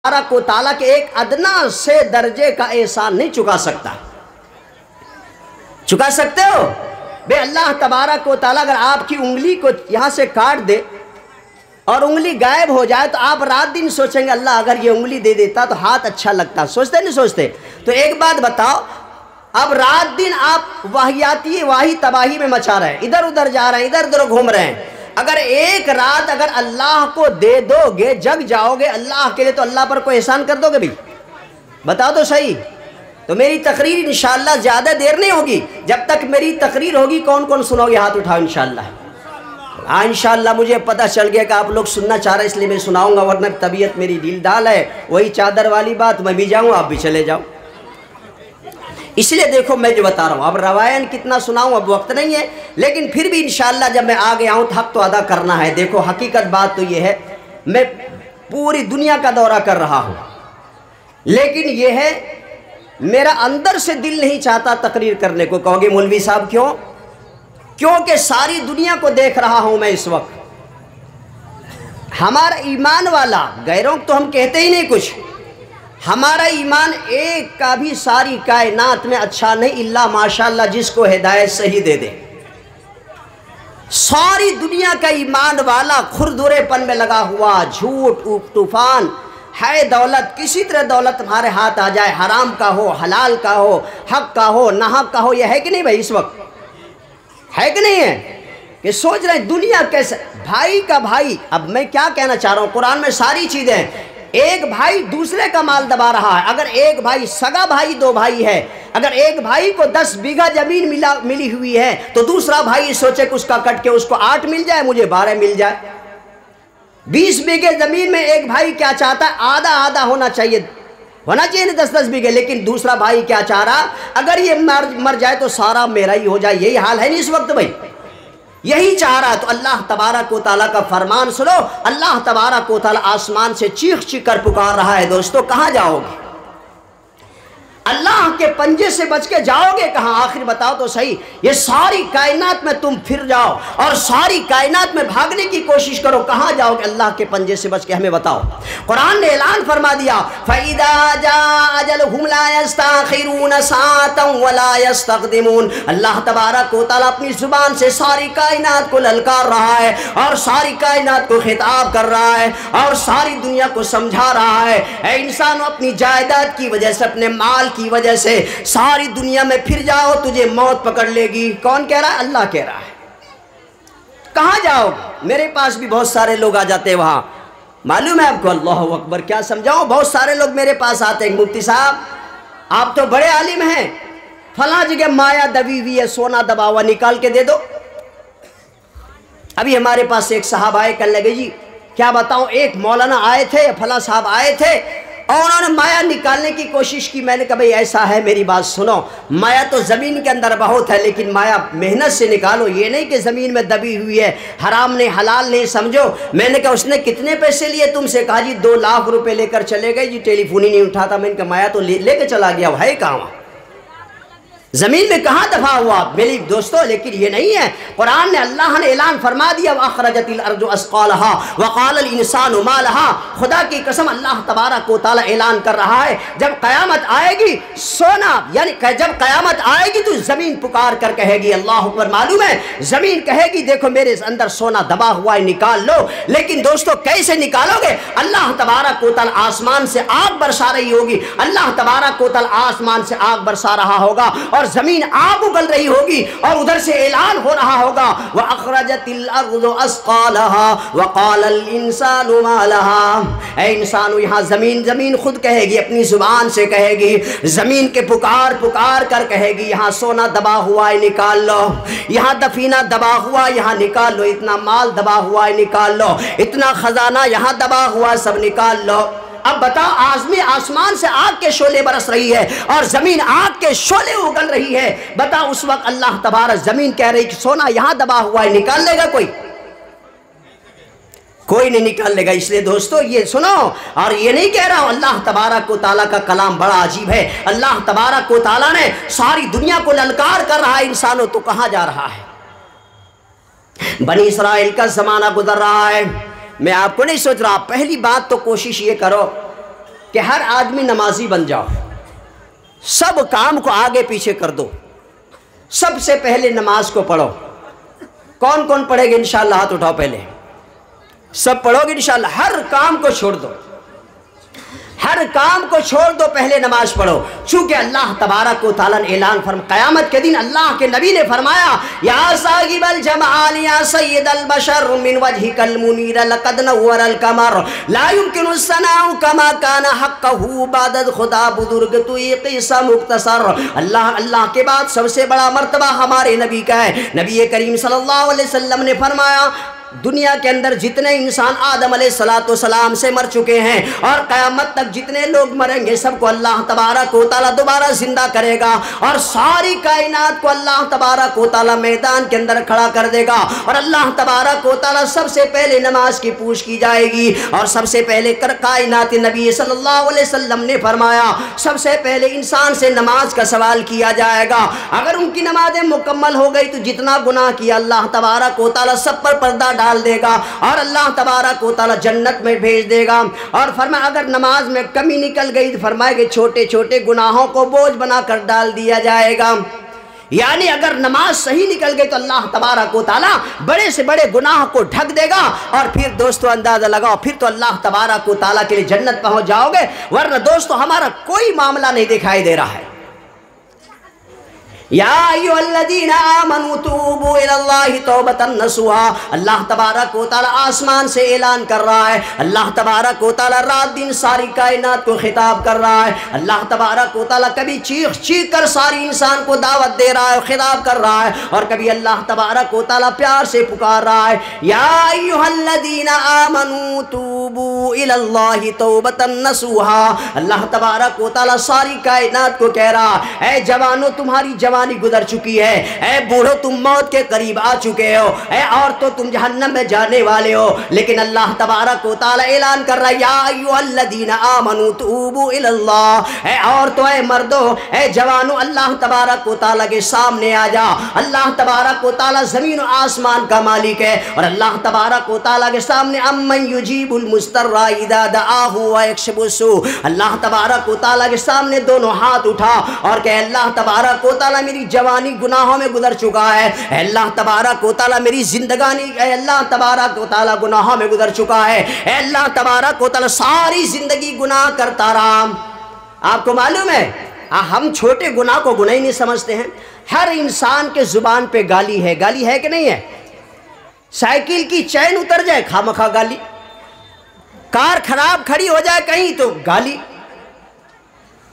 تبارک و تعالیٰ کے ایک ادنا سے درجے کا احسان نہیں چکا سکتا۔ چکا سکتے ہو؟ بے اللہ تبارک و تعالیٰ اگر آپ کی انگلی کو یہاں سے کاٹ دے اور انگلی غائب ہو جائے تو آپ رات دن سوچیں گے اللہ اگر یہ انگلی دے دیتا تو ہاتھ اچھا لگتا۔ سوچتے نہیں سوچتے؟ تو ایک بات بتاؤ، اب رات دن آپ واہی تباہی میں مچا رہے ہیں، ادھر ادھر جا رہے ہیں، ادھر ادھر گھوم رہے ہیں، اگر ایک رات اگر اللہ کو دے دو گے، جگ جاؤ گے اللہ کے لیے، تو اللہ پر کوئی احسان کر دو گے بھی؟ بتاؤ تو صحیح۔ تو میری تقریر انشاءاللہ زیادہ دیر نہیں ہوگی، جب تک میری تقریر ہوگی کون کون سنو گے؟ ہاتھ اٹھاؤ انشاءاللہ۔ ہاں انشاءاللہ مجھے پتہ چل گیا کہ آپ لوگ سننا چاہ رہے ہیں، اس لیے میں سناؤں گا، ورنہ طبیعت میری ڈھیل ڈال ہے، وہی چادر والی بات، میں بھی جاؤں آپ بھی چلے جاؤ۔ اس لیے دیکھو میں جو بتا رہا ہوں، اب روایت کتنا سناؤں اب وقت نہیں ہے، لیکن پھر بھی انشاءاللہ جب میں آگے آؤں تو حق تو ادا کرنا ہے۔ دیکھو حقیقت بات تو یہ ہے، میں پوری دنیا کا دورہ کر رہا ہوں، لیکن یہ ہے میرا اندر سے دل نہیں چاہتا تقریر کرنے کو۔ کہو گے مولوی صاحب کیوں؟ کیونکہ ساری دنیا کو دیکھ رہا ہوں میں اس وقت۔ ہمارا ایمان والا، غیروں تو ہم کہتے ہی نہیں کچھ، ہمارا ایمان ایک کا بھی ساری کائنات میں اچھا نہیں الا ماشاءاللہ جس کو ہدایت صحیح دے دے۔ ساری دنیا کا ایمان والا کھردرے پن میں لگا ہوا، جھوٹ طوفان ہے، دولت کسی طرح دولت تمہارے ہاتھ آ جائے، حرام کا ہو، حلال کا ہو، حق کا ہو، ناحق کا ہو، یہ ہے کہ نہیں بھائی؟ اس وقت ہے کہ نہیں ہے کہ سوچ رہے ہیں دنیا کیسے بھائی کا بھائی؟ اب میں کیا کہنا چاہ رہا ہوں، قرآن میں ساری چیزیں ہیں۔ ایک بھائی دوسرے کا مال دبا رہا ہے، اگر ایک بھائی سگا بھائی، دو بھائی ہے، اگر ایک بھائی کو 10 بیگھہ زمین ملی ہوئی ہے تو دوسرا بھائی سوچے کہ اس کا کٹ کے اس کو 8 مل جائے، مجھے 12 مل جائے۔ 20 بیگھے زمین میں ایک بھائی کیا چاہتا ہے؟ آدھا آدھا ہونا چاہیے نا 10 بیگھے، لیکن دوسرا بھائی کیا چاہ رہا؟ اگر یہ مر جائے تو سارا میرا ہی ہو جائے۔ یہی حال ہے نہیں اس وقت بھائی؟ یہی چاہ رہا۔ تو اللہ تبارک و تعالیٰ کا فرمان سنو، اللہ تبارک و تعالیٰ آسمان سے چیخ چیخ کر پکار رہا ہے، دوستو کہاں جاؤ گے؟ اللہ کے پنجے سے بچ کے جاؤ گے کہاں؟ آخر بتاؤ تو صحیح۔ یہ ساری کائنات میں تم پھر جاؤ اور ساری کائنات میں بھاگنے کی کوشش کرو، کہاں جاؤ گے اللہ کے پنجے سے بچ کے؟ ہمیں بتاؤ۔ قرآن نے اعلان فرما دیا فَإِذَا جَاءَ أَجَلُهُمْ لَا يَسْتَأْخِرُونَ سَاعَةً وَلَا يَسْتَقْدِمُونَ۔ اللہ تبارک و تعالیٰ اپنی زبان سے ساری کائنات کو للکار رہا ہے اور ساری کائنات کو خطاب کر رہا ہے اور ساری دنیا کو سمجھا رہا ہے، اے انسانوں اپنی جائیداد کی وجہ سے، اپنے مال کی وجہ سے ساری دنیا میں پھر جاؤ، تجھے موت پکڑ لے گی۔ کون کہہ رہا ہے؟ اللہ کہہ رہا ہے۔ کہاں جاؤ؟ میرے پاس بھی بہت سارے لوگ آ جاتے ہیں وہاں، معلوم ہے آپ کو؟ اللہ اکبر، کیا سمجھاؤں؟ بہت سارے لوگ میرے پاس آتے ہیں، مفتی صاحب آپ تو بڑے عالم ہیں، فلاں جگہ مایا دبی ہوئی ہے، سونا دبا ہوا، نکال کے دے دو۔ ابھی ہمارے پاس ایک صاحب آئے، کہنے لگے جی کیا بتاؤں، ایک مولانا آئے تھے، فلاں صاحب آئے تھے اور انہوں نے مایا نکالنے کی کوشش کی۔ میں نے کہا بھئی ایسا ہے، میری بات سنو، مایا تو زمین کے اندر بہت ہے، لیکن مایا محنت سے نکالو، یہ نہیں کہ زمین میں دبی ہوئی ہے، حرام نہیں حلال نہیں سمجھو۔ میں نے کہا اس نے کتنے پیسے لیے تم سے؟ کہا جی 2 لاکھ روپے لے کر چلے گئے جی، ٹیلی فون ہی نہیں اٹھاتا۔ میں نے کہا مایا تو لے کے چلا گیا، ہے کہاں؟ زمین میں کہاں دفع ہوا میری دوستو؟ لیکن یہ نہیں ہے، قرآن نے اللہ نے اعلان فرما دیا وَأَخْرَجَتِ الْأَرْضُ أَثْقَالَهَا وَقَالَ الْإِنسَانُ مَا لَهَا۔ خدا کی قسم اللہ تبارک و تعالیٰ اعلان کر رہا ہے جب قیامت آئے گی، سونا یعنی جب قیامت آئے گی تو زمین پکار کر کہے گی، اللہ اکبر، معلوم ہے زمین کہے گی دیکھو میرے اندر سونا دبا ہوا ہے، نکال لو۔ لیکن دوستو کیسے نکالو گے؟ اللہ تبارک و تعالیٰ آسمان سے آگ برسا رہی ہوگی، اللہ تبارک و تعالیٰ آسمان سے آگ برسا رہا ہوگا اور زمین آگ اگل رہی ہوگی اور ادھر سے اعلان ہو رہا ہوگا وَأَخْرَجَتِ الْأَرْضُ أَثْقَالَهَا وَقَالَ الْإِنسَانُ مَا لَهَا۔ اے انسانو، یہاں زمین خود کہے گی، اپنی زبان سے کہے گی، زمین کے پکار کر کہے گی یہاں سونا دبا ہوا ہے، نکال لو، یہاں دفینہ دبا ہوا ہے، یہاں نکال لو، اتنا مال دبا ہوا ہے، نکال لو، اتنا خزانہ یہاں دبا ہوا ہے، سب نکال لو۔ اب بتاؤ، آسمان سے آگ کے شعلے برس رہی ہے اور زمین آگ کے شعلے اگل رہی ہے، بتاؤ اس وقت اللہ تبارک زمین کہہ رہی کہ سونا یہاں دبا ہوا ہے، نکال لے گا کوئی؟ کوئی نہیں نکال لے گا۔ اس لیے دوستو یہ سنو، اور یہ نہیں کہہ رہا ہوں، اللہ تبارک و تعالیٰ کا کلام بڑا عجیب ہے۔ اللہ تبارک و تعالیٰ نے ساری دنیا کو للکار کر رہا ہے، انسانوں تو کہاں جا رہا ہے؟ بنی اسرائیل کا زمانہ گزر رہا ہے، میں آپ کو نہیں سوچ رہا۔ پہلی بات تو کوشش یہ کرو کہ ہر آدمی نمازی بن جاؤ، سب کام کو آگے پیچھے کر دو، سب سے پہلے نماز کو پڑھو۔ کون کون پڑھے گے انشاءاللہ؟ ہاتھ اٹھاؤ پہلے۔ سب پڑھو گے انشاءاللہ؟ ہر کام کو چھوڑ دو، ہر کام کو چھوڑ دو، پہلے نماز پڑھو۔ چونکہ اللہ تبارک و تعالیٰ نے اعلان قیامت کے دن اللہ کے نبی نے فرمایا، یا صاحب الجمال یا سید البشر من وجهك المنیر لقد نور القمر لا يمكن الثناء كما كان حقه بعد خدا بزرگ تو یہ قصہ مختصر۔ اللہ کے بعد سب سے بڑا مرتبہ ہمارے نبی کا ہے۔ نبی کریم صلی اللہ علیہ وسلم نے فرمایا، دنیا کے اندر جتنے انسان آدم علیہ السلام سے مر چکے ہیں اور قیامت تک جتنے لوگ مریں گے، سب کو اللہ تبارک و تعالیٰ دوبارہ زندہ کرے گا، اور ساری کائنات کو اللہ تبارک و تعالیٰ میدان کے اندر کھڑا کر دے گا، اور اللہ تبارک و تعالیٰ سب سے پہلے نماز کی پوچھ کی جائے گی، اور سب سے پہلے کائنات نبی صلی اللہ علیہ وسلم نے فرمایا سب سے پہلے انسان سے نماز کا سوال کیا جائے گا۔ اگر ان کی نمازیں مکمل ہو گئی تو جتنا گناہ کیا اللہ تبارک و تعالیٰ سب پر پردہ ڈال دے گا، اور اللہ تبارک و تعالیٰ جنت میں بھیج دے گا۔ اور فرمایا اگر نماز میں کمی نکل گئی تو فرمائے کہ چھوٹے چھوٹے گناہوں کو بوجھ بنا کر ڈال دیا جائے گا۔ یعنی اگر نماز صحیح نکل گئی تو اللہ تبارک و تعالیٰ بڑے سے بڑے گناہ کو ڈھک دے گا، اور پھر دوستو اندازہ لگاؤ، پھر تو اللہ تبارک و تعالیٰ کے لیے جنت پہنچ جاؤ گے، ورنہ دوستو ہمارا کوئی معاملہ نہیں دکھائی دے رہا ہے۔ یا ایھا الذین آمنوا توبوا الی اللہ توبۃ نصوحا، اللہ تبارک و تعالیٰ آسمان سے اعلان کر رہا ہے، اللہ تبارک و تعالیٰ رات دن ساری کائنات کو خطاب کر رہا ہے، اللہ تبارک و تعالیٰ کبھی چیخ چیخ کر ساری انسان کو دعوت دے رہا ہے، خطاب کر رہا ہے، اور کبھی اللہ تبارک و تعالیٰ پیار سے پکار رہا ہے، یا ایھا الذین آمنوا توبوا الی اللہ توبۃ نصوحا۔ اللہ تبارک و تعالیٰ ساری کائنات کو کہہ رہا، اے جوانو تمہاری جوانی گزر چکی ہے، اے بوڑھو تم موت کے قریب آ چکے ہو، اے عورتوں تم جہنم میں جانے والے ہو، لیکن اللہ تبارک و تعالیٰ اعلان کر رہا ہے، یا ایھا الذین آمنوا توبوا الی اللہ، اے عورتوں، اے مردوں، اے جوانوں، اللہ تبارک و تعالیٰ کے سامنے آ جا۔ اللہ تبارک و تعالیٰ زمین و آسمان کا مالک ہے، اور اللہ تبارک و تعالیٰ کے سامنے امن یجیب المضطر اذا دعاہ ویکشف السوء، اللہ تبارک و تعالیٰ کے سامنے دونوں ہاتھ اٹھا اور کہ اللہ تبارک و تعالیٰ میری جوانی گناہوں میں گزر چکا ہے، اے اللہ تبارک و تعالیٰ میری زندگانی، اے اللہ تبارک و تعالیٰ گناہوں میں گزر چکا ہے، اے اللہ تبارک و تعالیٰ ساری زندگی گناہ کرتا رہا۔ آپ کو معلوم ہے ہم چھوٹے گناہ کو گناہ ہی نہیں سمجھتے ہیں۔ ہر انسان کے زبان پہ گالی ہے کہ نہیں ہے؟ سائیکل کی چین اتر جائے خامخواہ گالی، کار خراب کھڑی ہو جائے کہیں تو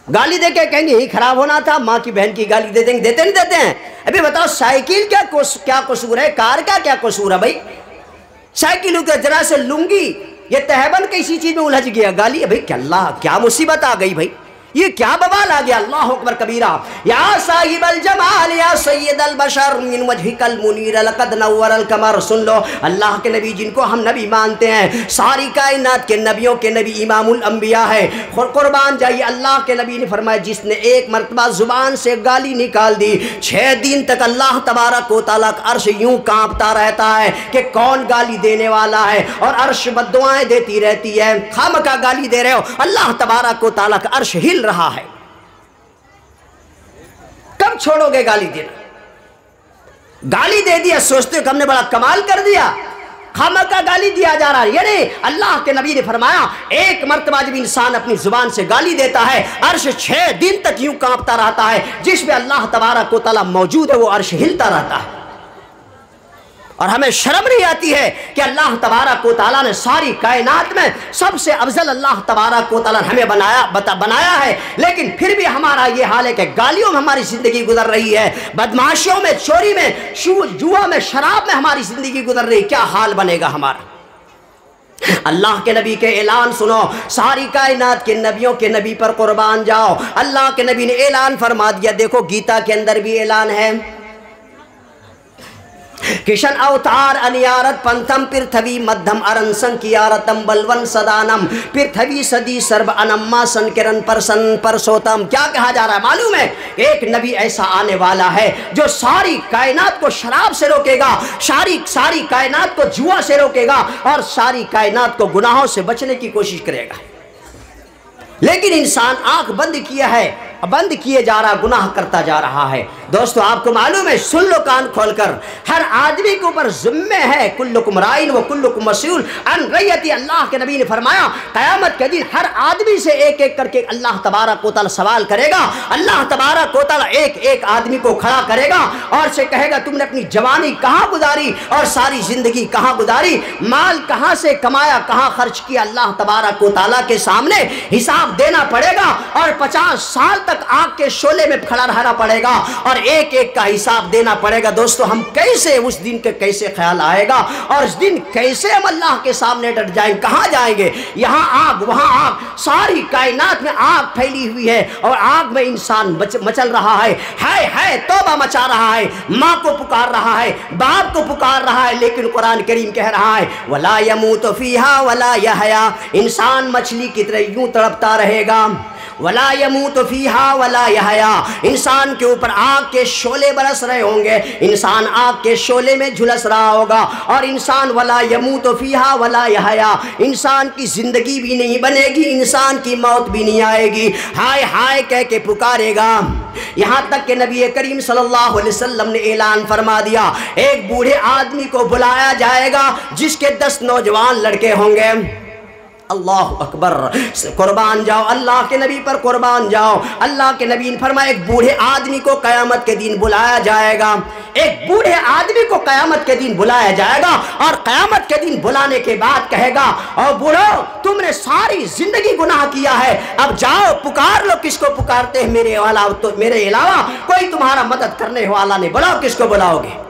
گالی دے کے کہیں گے یہی خراب ہونا تھا، ماں کی بہن کی گالی دے دیں گے، دیتے نہیں دیتے ہیں؟ ابھی بتاؤ سائیکل کیا قصور ہے، کار کا کیا قصور ہے بھائی؟ سائیکل کے ذرا سے لنگی یہ تہبند کسی چیز میں الجھ گیا، گالی ہے بھائی، کیا اللہ کیا مصیبت آ گئی بھائی، یہ کیا بوال آ گیا، اللہ اکبر کبیرہ۔ یا صاحب الجمال یا سید البشر من وجهك المنیر لقد نور القمر، سن لو اللہ کے نبی جن کو ہم نبی مانتے ہیں، ساری کائنات کے نبیوں کے نبی امام الانبیاء ہے، قربان جائیے اللہ کے نبی نے فرمایا جس نے ایک مرتبہ زبان سے گالی نکال دی 6 دن تک اللہ تبارک و تعالیٰ کا عرش یوں کانپتا رہتا ہے کہ کون گالی دینے والا ہے، اور عرش بد دعائیں دیتی رہتی ہے، خامخواہ گالی دے رہے ہو، اللہ تبارک و تعالیٰ کا عرش ہل رہا ہے۔ کب چھوڑو گے گالی دینا؟ گالی دے دیا سوچتے ہو کہ ہم نے بڑا کمال کر دیا، خامخواہ گالی دیا جا رہا ہے۔ یعنی اللہ کے نبی نے فرمایا ایک مرتبہ جب انسان اپنی زبان سے گالی دیتا ہے عرش 6 دن تک یوں کانپتا رہتا ہے، جس پہ اللہ تبارک و تعالیٰ موجود ہے وہ عرش ہلتا رہتا ہے۔ اور ہمیں شرم نہیں آتی ہے کہ اللہ تبارک و تعالیٰ نے ساری کائنات میں سب سے افضل اللہ تبارک و تعالیٰ نے ہمیں بنایا ہے، لیکن پھر بھی ہمارا یہ حال ہے کہ گالیوں میں ہماری زندگی گزر رہی ہے، بدماشیوں میں، چوری میں، جوا میں، شراب میں ہماری زندگی گزر رہی ہے، کیا حال بنے گا ہمارا؟ اللہ کے نبی کے اعلان سنو، ساری کائنات کے نبیوں کے نبی پر قربان جاؤ۔ اللہ کے نبی نے اعلان فرما دیا، دیکھو گیتا کے اندر بھی اعلان ہے، کشن اوتار انیارت پنتھم پرتھوی مدھم ارن سنکیارتم بلون سدانم پرتھوی سدی سرب انما سنکرن پرسن پرسوتم۔ کیا کہا جا رہا ہے معلوم ہے؟ ایک نبی ایسا آنے والا ہے جو ساری کائنات کو شراب سے روکے گا، ساری کائنات کو جوا سے روکے گا، اور ساری کائنات کو گناہوں سے بچنے کی کوشش کرے گا۔ لیکن انسان آنکھ بند کیا ہے، بند کیے جا رہا، گناہ کرتا جا رہا ہے۔ دوستو آپ کو معلوم ہے، سن لو کان کھول کر، ہر آدمی کے اوپر ذمہ ہے، کلکم رائن و کلکم مسئول عن رعیتی۔ اللہ کے نبی نے فرمایا قیامت کے دن ہر آدمی سے ایک ایک کر کے اللہ تبارک و تعالی سوال کرے گا۔ اللہ تبارک و تعالی ایک ایک آدمی کو کھڑا کرے گا اور سے کہے گا تم نے اپنی جوانی کہاں گزاری اور ساری زندگی کہاں گزاری، مال کہاں سے کمایا، کہاں خرچ کیا۔ اللہ تبارک و تعالی کے سامنے حساب دینا پڑے گا اور 50 سال تک آگ کے شعلے میں کھڑا رہنا پڑے گا اور ایک ایک کا حساب دینا پڑے گا۔ دوستو ہم کیسے اس دن کے کیسے خیال آئے گا اور اس دن کیسے ہم اللہ کے سامنے ڈٹ جائیں، کہاں جائیں گے؟ یہاں آگ وہاں آگ، ساری کائنات میں آگ پھیلی ہوئی ہے اور آگ میں انسان مچل رہا ہے، توبہ مچا رہا ہے، ماں کو پکار رہا ہے، باپ کو پکار رہا ہے، لیکن قرآن کریم کہہ رہا ہے وَلَا يَمُوتُ فِيهَا وَلَا يَحْيَا۔ انسان مچھلی کی طرح یوں تڑپتا رہے گا، وَلَا يَمُوتُ فِيهَا وَلَا يَحْيَا۔ انسان کے اوپر آگ کے شعلے برس رہے ہوں گے، انسان آگ کے شعلے میں جھلس رہا ہوگا اور انسان وَلَا يَمُوتُ فِيهَا وَلَا يَحْيَا، انسان کی زندگی بھی نہیں بنے گی، انسان کی موت بھی نہیں آئے گی، ہائے ہائے کہہ کے پکارے گا۔ یہاں تک کہ نبی کریم صلی اللہ علیہ وسلم نے اعلان فرما دیا ایک بوڑھے آدمی کو بلایا جائے گا جس کے 10 نوجوان لڑکے ہوں گے۔ اللہ اکبر، قربان جاؤ اللہ کے نبی پر، قربان جاؤ۔ اللہ کے نبی نے فرمایا ایک بوڑھے آدمی کو قیامت کے دن بلایا جائے گا، ایک بوڑھے آدمی کو قیامت کے دن بلایا جائے گا اور قیامت کے دن بلانے کے بعد کہے گا اور بوڑھو تم نے ساری زندگی گناہ کیا ہے، اب جاؤ پکار لو کس کو پکارتے ہیں، میرے علاوہ کوئی تمہارا مدد کرنے والا نہیں، بلاؤ کس کو بلاؤ گے؟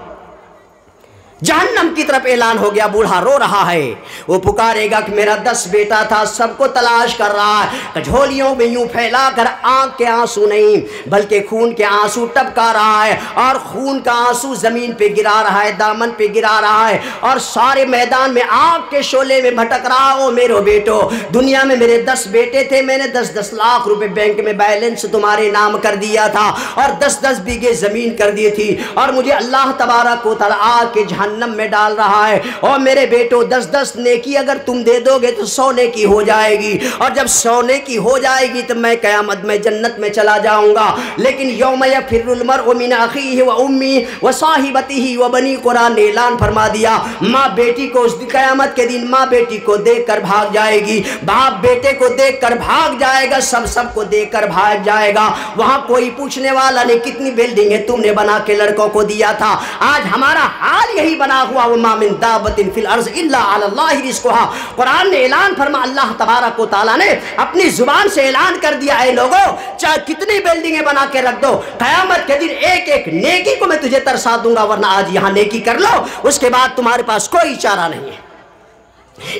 جہنم کی طرف اعلان ہو گیا، بوڑھا رو رہا ہے، وہ پکارے گا کہ میرا 10 بیٹا تھا، سب کو تلاش کر رہا ہے، کجھولیوں میں یوں پھیلا کر آنکھ کے آنسو نہیں بلکہ خون کے آنسو ٹپکا رہا ہے اور خون کا آنسو زمین پہ گرا رہا ہے، دامن پہ گرا رہا ہے اور سارے میدان میں آگ کے شعلے میں بھٹک رہا ہو میرے بیٹو، دنیا میں میرے 10 بیٹے تھے، میں نے 10-10 لاکھ روپے بینک میں بیلنس تمہارے نام کر دیا تھا اور 10-10 بیگھے زمین کر دی تھی اور مجھے اللہ تبارک و تعالی آگ کے جہنم میں ڈال رہا ہے، اور میرے بیٹو 10-10 نیکی اگر تم دے دو گے تو 100 نیکی ہو جائے گی اور جب 100 نیکی ہو جائے گی تو میں قیامت میں جنت میں چلا جاؤں گا۔ لیکن یوم یفر المرء من اخیہ و امی و صاحبتہ و بنی، قرآن نے اعلان فرما دیا ماں بیٹی کو اس قیامت کے دن ماں بیٹی کو دیکھ کر بھاگ جائے گی، باپ بیٹے کو دیکھ کر بھاگ جائے گا، سب کو دیکھ کر بھاگ جائے گا، وہاں کوئی پوچھنے والا نہیں کتنی بلڈنگیں تم نے بنا کے لڑکوں کو دیا تھا۔ آج ہمارا حال یہی بنا ہوا، وما من دابۃ فی الارض الا علی اللہ رزقها۔ قرآن نے اعلان فرما، اللہ تبارک و تعالی نے اپنی زبان سے اعلان کر دیا اے لوگو چاہے کتنی بلڈنگیں بنا کے رکھ دو، قیامت کے دن ایک ایک نیکی کو میں تجھے ترسا دوں گا، ورنہ آج یہاں نیکی کر لو اس کے بعد تمہارے پاس کوئی چارہ نہیں ہے۔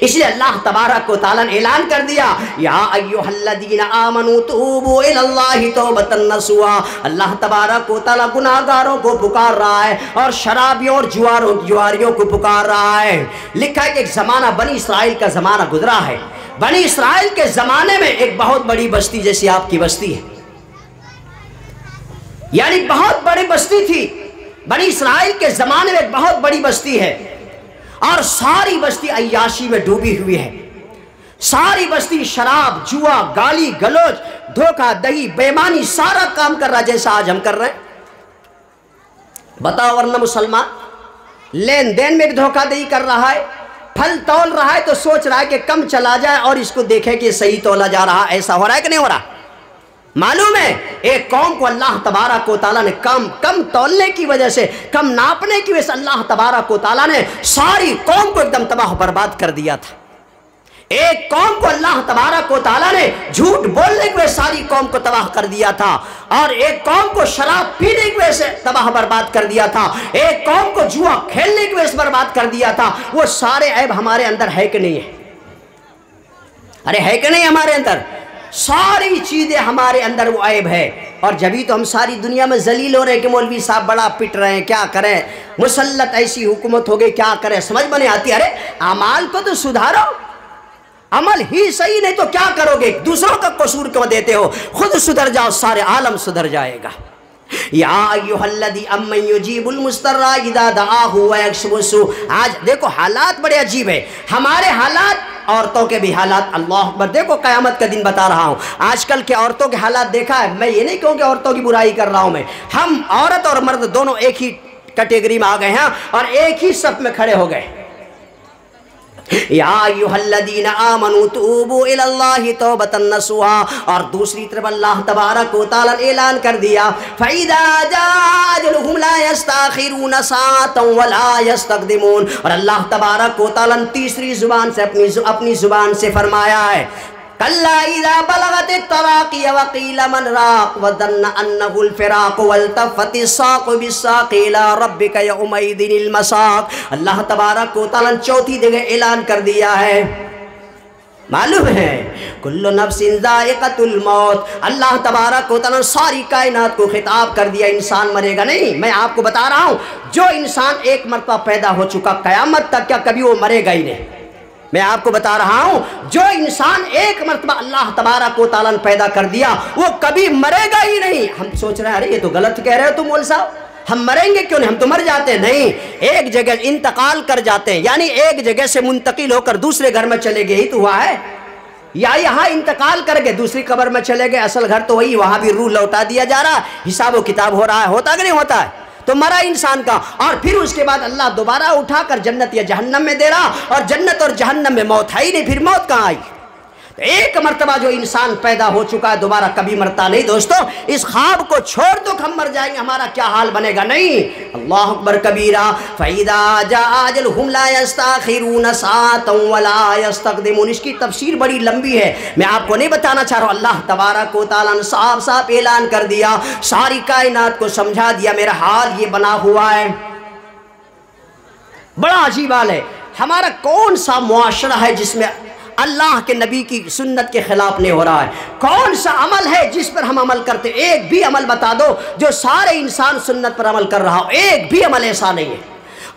اس لیے اللہ تبارک و تعالیٰ نے اعلان کر دیا یا ایھا الذین آمنوا توبوا الی اللہ توبۃ نصوحا۔ اللہ تبارک و تعالیٰ گناہگاروں کو پکار رہا ہے اور شرابیوں اور جواریوں کو پکار رہا ہے۔ لکھا ہے کہ ایک زمانہ بنی اسرائیل کا زمانہ گزرا ہے، بنی اسرائیل کے زمانے میں ایک بہت بڑی بستی جیسی آپ کی بستی ہے، یعنی بہت بڑی بستی تھی، بنی اسرائیل کے زمانے میں ایک بہت بڑی بستی ہے اور ساری بستی عیاشی میں ڈوبی ہوئی ہے، ساری بستی شراب، جوا، گالی گلوچ، دھوکہ دہی، بےمانی سارا کام کر رہا جیسا آج ہم کر رہے ہیں۔ بتاؤ ورنہ مسلمان لین دین میں بھی دھوکہ دہی کر رہا ہے، پھل تول رہا ہے تو سوچ رہا ہے کہ کم چلا جائے اور اس کو دیکھے کہ صحیح تولا جا رہا، ایسا ہو رہا ہے کہ نہیں ہو رہا؟ معلوم ہے ایک قوم کو اللہ تبارک و تعالیٰ نے کم تولنے کی وجہ سے، کم ناپنے کی وجہ سے اللہ تبارک و تعالیٰ نے ساری قوم کو ایک دم تباہ برباد کر دیا تھا۔ ایک قوم کو اللہ تبارک و تعالیٰ نے جھوٹ بولنے کی وجہ سے ساری قوم کو تباہ کر دیا تھا، اور ایک قوم کو شراب پینے کی وجہ سے تباہ برباد کر دیا تھا، ایک قوم کو جوا کھیلنے کی وجہ سے برباد کر دیا تھا۔ وہ سارے عیب ہمارے اندر ہے کہ نہیں ہے؟ ارے ہے کہ نہیں ہمارے اندر؟ ساری چیزیں ہمارے اندر وہ عیب ہے، اور جبھی تو ہم ساری دنیا میں ذلیل ہو رہے ہیں کہ مولوی صاحب بڑا پٹ رہے ہیں، کیا کریں، مسلط ایسی حکومت ہو گئی، کیا کریں، سمجھ میں نہیں آتی۔ ارے اعمال کو تو سدھارو، عمل ہی صحیح نہیں تو کیا کرو گے، دوسروں کا قصور کیوں دیتے ہو؟ خود سدھر جاؤ، سارے عالم سدھر جائے گا۔ یا ایھا الذی امن یجیب المضطر اذا دعاہ ویکشف السوء۔ آج دیکھو حالات بڑے عجیب ہیں، ہمارے حالات عورتوں کے بھی حالات اللہ اکبر. دیکھو قیامت کا دن بتا رہا ہوں. آج کل کے عورتوں کے حالات دیکھا ہے. میں یہ نہیں کہوں کہ عورتوں کی برائی کر رہا ہوں. میں ہم عورت اور مرد دونوں ایک ہی کیٹیگری میں آ گئے ہیں اور ایک ہی صف میں کھڑے ہو گئے. یا ایھا الذین آمنوا توبوا الی اللہ توبۃ نصوحا. اور دوسری طرف اللہ تبارک و تعالی نے اعلان کر دیا فَإِذَا جَاءَ أَجَلُهُمْ لَا يَسْتَأْخِرُونَ سَاعَةً وَلَا يَسْتَقْدِمُونَ. اور اللہ تبارک و تعالی نے تیسری زبان سے اپنی زبان سے فرمایا ہے کَلَّا إِذَا بَلَغَتِ التَّرَاقِيَ وَقِيلَ مَنْ رَاقٍ وَظَنَّ أَنَّهُ الْفِرَاقُ وَالْتَفَّتِ السَّاقُ بِالسَّاقِ إِلَىٰ رَبِّكَ يَوْمَئِذٍ الْمَسَاقُ. اللہ تبارک و تعالیٰ نے چوتھی جگہ اعلان کر دیا ہے. معلوم ہے کل نفس ذائقۃ الموت. اللہ تبارک و تعالیٰ نے ساری کائنات کو خطاب کر دیا انسان مرے گا نہیں. میں آپ کو بتا رہا ہوں جو انسان ایک مرتبہ پیدا ہو چکا قیامت تک کیا کبھی وہ مرے گا ہی نہیں. میں آپ کو بتا رہا ہوں جو انسان ایک مرتبہ اللہ تبارک و تعالیٰ نے پیدا کر دیا وہ کبھی مرے گا ہی نہیں. ہم سوچ رہے ہیں ارے یہ تو غلط کہہ رہے ہو تم مول صاحب, ہم مریں گے کیوں نہیں, ہم تو مر جاتے ہیں. نہیں, ایک جگہ انتقال کر جاتے ہیں, یعنی ایک جگہ سے منتقل ہو کر دوسرے گھر میں چلے گئے ہی تو ہوا ہے. یا یہاں انتقال کر کے دوسری قبر میں چلے گئے, اصل گھر تو وہی, وہاں بھی روح لوٹا دیا جا رہا, حساب و کتاب ہو رہا ہے. ہوتا کہ نہیں ہوتا ہے؟ تو مرا انسان کا اور پھر اس کے بعد اللہ دوبارہ اٹھا کر جنت یا جہنم میں دے رہا, اور جنت اور جہنم میں موت ہے ہی نہیں, پھر موت کہاں آئی؟ ایک مرتبہ جو انسان پیدا ہو چکا ہے دوبارہ کبھی مرتا نہیں. دوستو اس خواب کو چھوڑ دو کہ ہم مر جائیں گے, ہمارا کیا حال بنے گا. نہیں, اللہ اکبر کبیرہ. فَإِذَا جَاءَ أَجَلُهُمْ لَا يَسْتَأْخِرُونَ سَاعَةً وَلَا يَسْتَقْدِمُونَ. اس کی تفسیر بڑی لمبی ہے, میں آپ کو نہیں بتانا چاہ رہا ہوں. اللہ تبارک و تعالیٰ نے صاف صاف اعلان کر دیا, ساری کائنات کو سمجھا دیا میرا حال یہ بنا ہوا ہے. بڑا عجیب حال ہے. ہمارا کون سا معاشرہ ہے جس میں اللہ کے نبی کی سنت کے خلاف نہیں ہو رہا ہے؟ کون سا عمل ہے جس پر ہم عمل کرتے؟ ایک بھی عمل بتا دو جو سارے انسان سنت پر عمل کر رہا ہو. ایک بھی عمل ایسا نہیں ہے.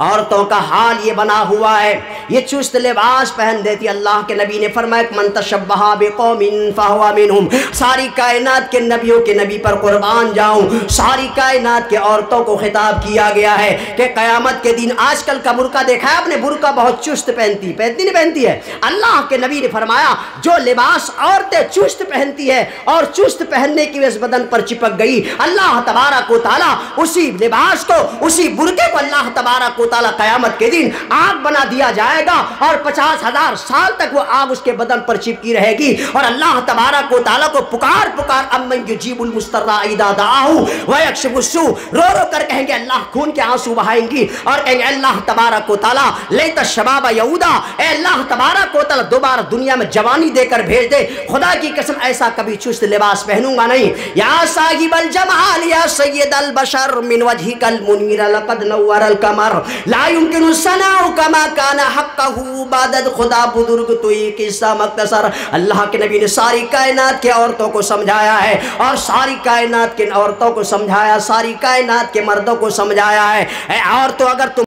عورتوں کا حال یہ بنا ہوا ہے, یہ چست لباس پہن دیتی. اللہ کے نبی نے فرمایا من تشبہ بقوم فہو منہم. ساری کائنات کے نبیوں کے نبی پر قربان جاؤں, ساری کائنات کے عورتوں کو خطاب کیا گیا ہے کہ قیامت کے دن آج کل کا برقع دیکھا ہے آپ نے, برقع بہت چست پہنتی نہیں پہنتی ہے. اللہ کے نبی نے فرمایا جو لباس عورتیں چست پہنتی ہے اور چست پہننے کی وجہ سے بدن پر چپک گئی, اللہ تبارک و تعالیٰ اسی لباس کو, اسی برقعے کو اللہ تبارک و تعالیٰ قیامت کے دن آگ بنا دیا جائے گا اور 50,000 سال تک وہ آگ اس کے بدن پر چپکی رہے گی. اور اللہ تبارک و تعالیٰ کو پکار امن یجیب المضطر اذا دعاہ ویکشف السوء, رو رو کر کہیں گے, اللہ خون کے آنسو بہائیں گی اور کہیں گے اللہ تبارک و تعالیٰ لیت الشباب یعودا, اے اللہ تبارک و تعالیٰ دوبارہ دنیا میں جوانی دے کر بھیج دے. خدا کی قسم ایسا کبھی چست لباس پہنوں گا نہیں. یا صاحب الجمال یا سید البشر من وجهك المنیر لقد نور القمر لا يمكن الثناء كما كان حقه بعد خدا بزرگ تو یہ قصہ مختصر. اللہ کے نبی نے ساری کائنات کے عورتوں کو سمجھایا ہے اور ساری کائنات کے عورتوں کو سمجھایا, ساری کائنات کے مردوں کو سمجھایا ہے. اے عورتوں اگر تم